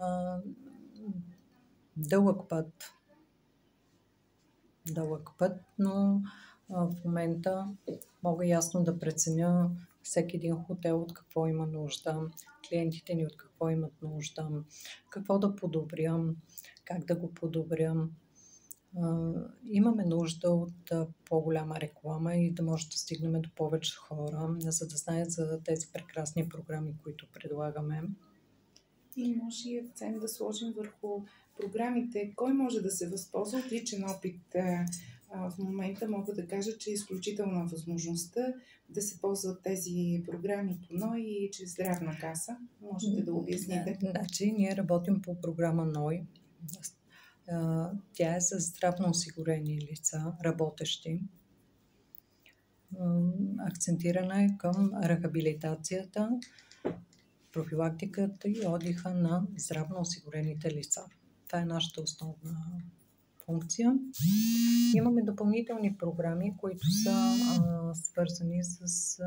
А, Дълъг път, но в момента мога ясно да преценя всеки един хотел от какво има нужда, клиентите ни от какво имат нужда, какво да подобрям, как да го подобрям. Имаме нужда от по-голяма реклама и да може да стигнем до повече хора, за да знаят за тези прекрасни програми, които предлагаме. И може и акцент да сложим върху програмите. Кой може да се възползва от личен опит? В момента мога да кажа, че е изключителна възможността да се ползват тези програми по НОИ и чрез здравна каса. Можете да обясните. Значи, ние работим по програма НОИ. Тя е за здравно осигурени лица, работещи. Акцентирана е към рехабилитацията, профилактиката и отдиха на здравно осигурените лица. Това е нашата основна функция. Имаме допълнителни програми, които са свързани с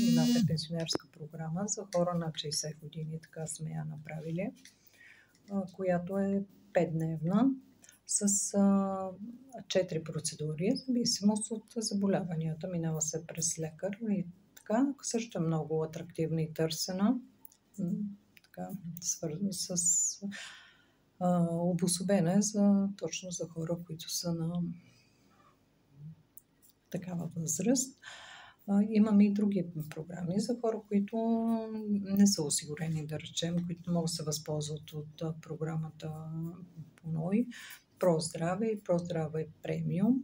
едната пенсионерска програма за хора над 60 години, така сме я направили, която е 5-дневна с 4 процедури, в зависимост от заболяванията. Минава се през лекар и така. Също е много атрактивна и търсена. Така, свързана с обособена точно за хора, които са на такава възраст. Имаме и други програми за хора, които не са осигурени, да речем, които могат да се възползват от програмата по НОИ, ProZdravе и ProZdravе премиум.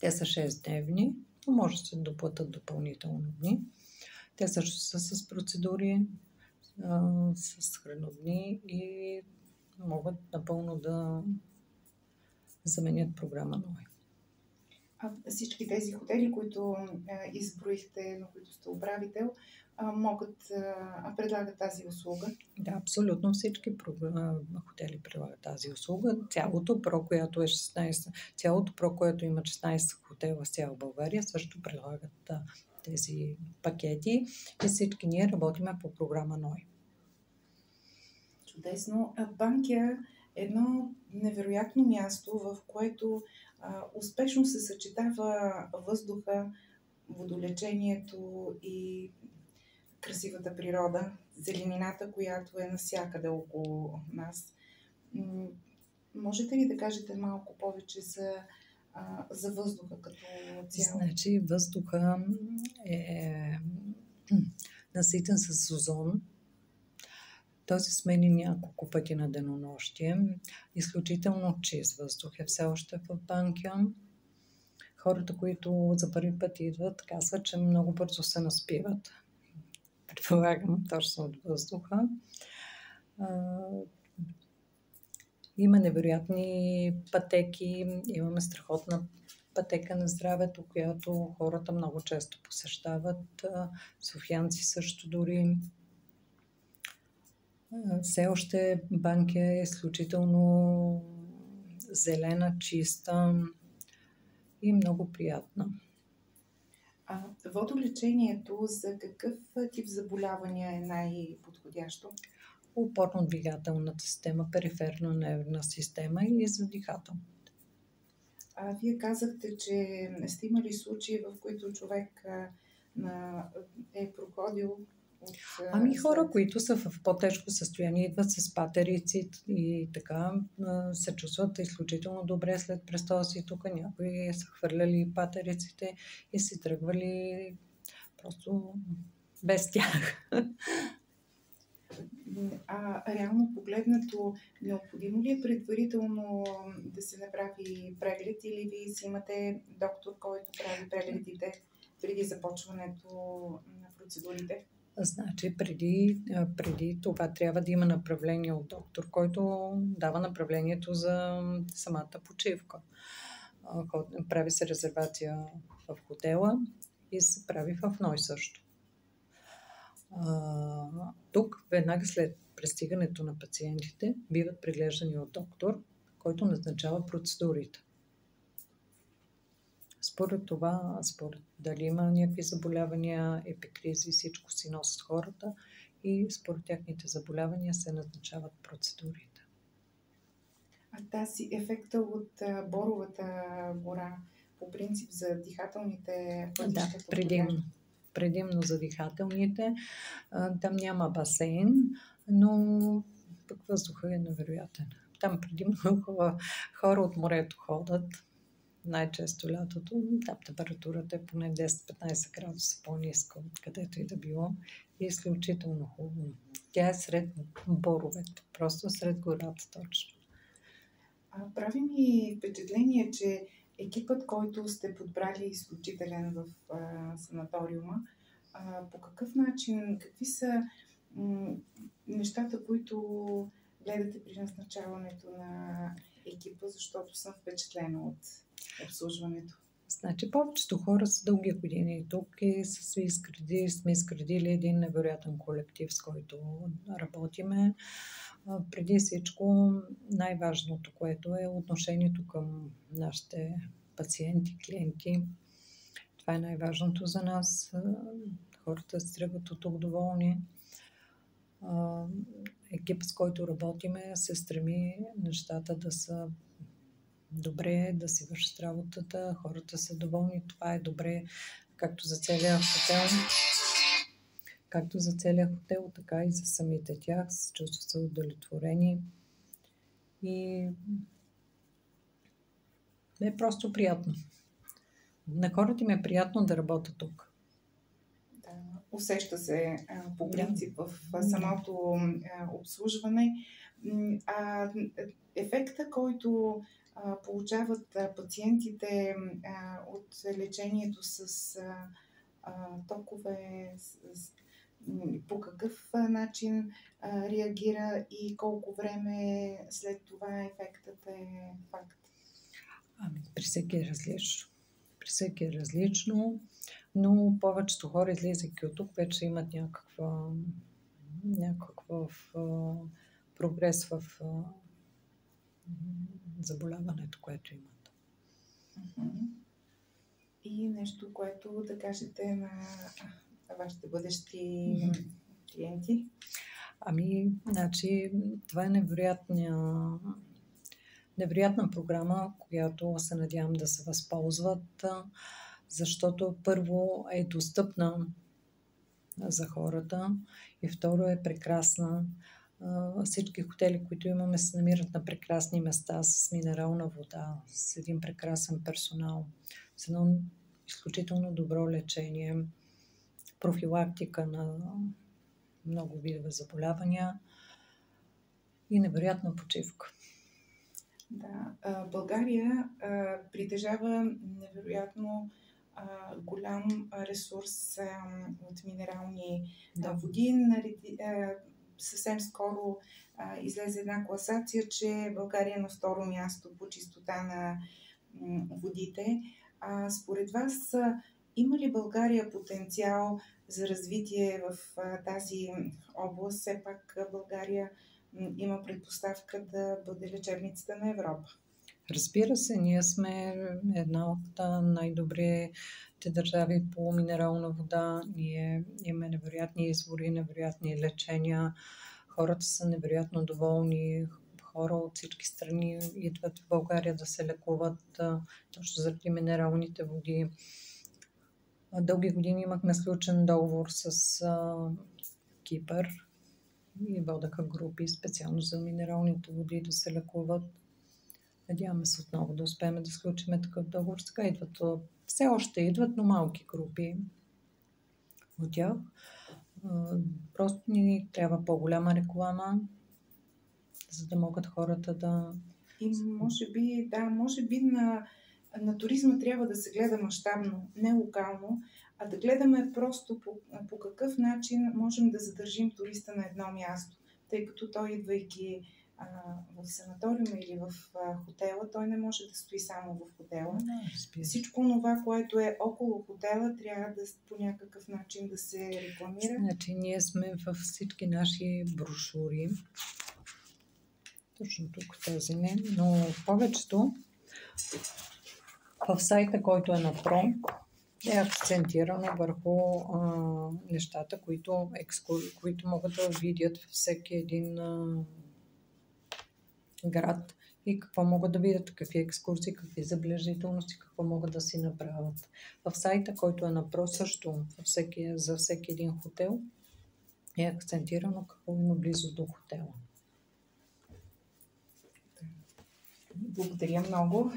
Те са 6-дневни, но може да се доплатят допълнително дни. Те също са с процедури, с хранодни и могат напълно да заменят програма НОИ. Всички тези хотели, които изброихте, на които сте управител, предлагат тази услуга? Да, абсолютно всички хотели предлагат тази услуга. Цялото ПРО, което има 16 хотела в цяла България, също предлагат тези пакети и всички ние работиме по програма НОИ. Чудесно. Банкя е едно невероятно място, в което успешно се съчетава въздуха, водолечението и красивата природа, зеленината, която е навсякъде около нас. Можете ли да кажете малко повече за въздуха като цяло? Значи въздуха е наситен с озон. Той се смени няколко пъти на денонощие. Изключително чист въздух е все още в Банкя. Хората, които за първи път идват, казват, че много бързо се наспиват. Предполагам точно от въздуха. Има невероятни пътеки, имаме страхотна пътека на здравето, която хората много често посещават. Софиянци също дори. Все още Банкя е изключително зелена, чиста и много приятна. Водолечението за какъв тип заболявания е най-подходящо? Опорно-двигателната система, периферна нервна система и за дихателната. Вие казахте, че сте имали случаи, в които човек е проходил хора, които са в по-тежко състояние, идват с патерици и така се чувстват изключително добре след престоя си тук. Някои са хвърляли патериците и си тръгвали просто без тях. Реално погледнато, необходимо ли е предварително да се направи преглед или вие си имате доктор, който прави прегледите преди започването на процедурите? Значи, преди това трябва да има направление от доктор, който дава направлението за самата почивка. Прави се резервация в хотела и се прави в НОИ също. Тук, веднага след пристигането на пациентите, биват преглеждани от доктор, който назначава процедурите. Според това, дали има някакви заболявания, епикризи, всичко си носят хората и според тяхните заболявания се назначават процедурите. А тази ефекта от боровата гора, по принцип за дихателните пътища? Да, предимно за дихателните. Там няма басейн, но пък въздуха е невероятен. Там предимно хора от морето ходят, най-често лятото. Там температурата е поне 10-15 градуса по-ниска от където и да било. И е изключително хубаво. Тя е сред боровете, просто сред гората точно. Прави ми впечатление, че екипът, който сте подбрали, е изключителен в санаториума. По какъв начин, какви са нещата, които гледате при назначаването на екипа, защото съм впечатлена от обслужването? Значи, повечето хора са дълги години тук и сме изградили един невероятен колектив, с който работиме. Преди всичко, най-важното, което е отношението към нашите пациенти, клиенти. Това е най-важното за нас. Хората се тръгват от тук доволни. Екип, с който работиме, се стреми нещата да са добре, да си вършат работата, хората са доволни. Това е добре както за целия хотел, така и за самите тях. Чувстват се удовлетворени. И е просто приятно. На хората им е приятно да работят тук. Да, усеща се по принцип в самото обслужване. Ефекта, който получават пациентите от лечението с токове, по какъв начин реагира и колко време след това ефектът е факт? При всеки е различно. Но повечето хора, излизайки от тук, вече имат някакъв прогрес в заболяването, което имат. И нещо, което да кажете на вашите бъдещи клиенти? Значи, това е невероятна програма, която се надявам да се възползват, защото първо е достъпна за хората и второ е прекрасна. Всички хотели, които имаме, се намират на прекрасни места с минерална вода, с един прекрасен персонал, с едно изключително добро лечение, профилактика на много видове заболявания и невероятна почивка. Да, България притежава невероятно голям ресурс от минерални води. Съвсем скоро излезе една класация, че България е на второ място по чистота на водите. Според вас, има ли България потенциал за развитие в тази област? Все пак България има предпоставка да бъде лечебницата на Европа. Разбира се, ние сме една от най-добрите държави по минерална вода. Ние имаме невероятни извори, невероятни лечения. Хората са невероятно доволни. Хора от всички страни идват в България да се лекуват точно заради минералните води. Дълги години имахме сключен договор с Кипър и водаха групи специално за минералните води да се лекуват. Надяваме се отново да успеем да сключим такъв договор. Сега все още идват, но малки групи от тях. Просто ни трябва по-голяма реклама, за да могат хората да... И може би на туризма трябва да се гледа мащабно, не локално, а да гледаме просто по какъв начин можем да задържим туриста на едно място, тъй като той, идвайки в санаториума или в хотела, той не може да стои само в хотела. Всичко това, което е около хотела, трябва да по някакъв начин да се рекламира. Значи ние сме във всички наши брошури. Точно тук тази не, но повечето в сайта, който е на Про, е акцентирано върху нещата, които могат да видят във всеки един град и какво могат да видят, какви екскурзии, какви забележителности, какво могат да си направят. В сайта, който е напротив също за всеки един хотел, е акцентирано какво има близо до хотела. Благодаря много.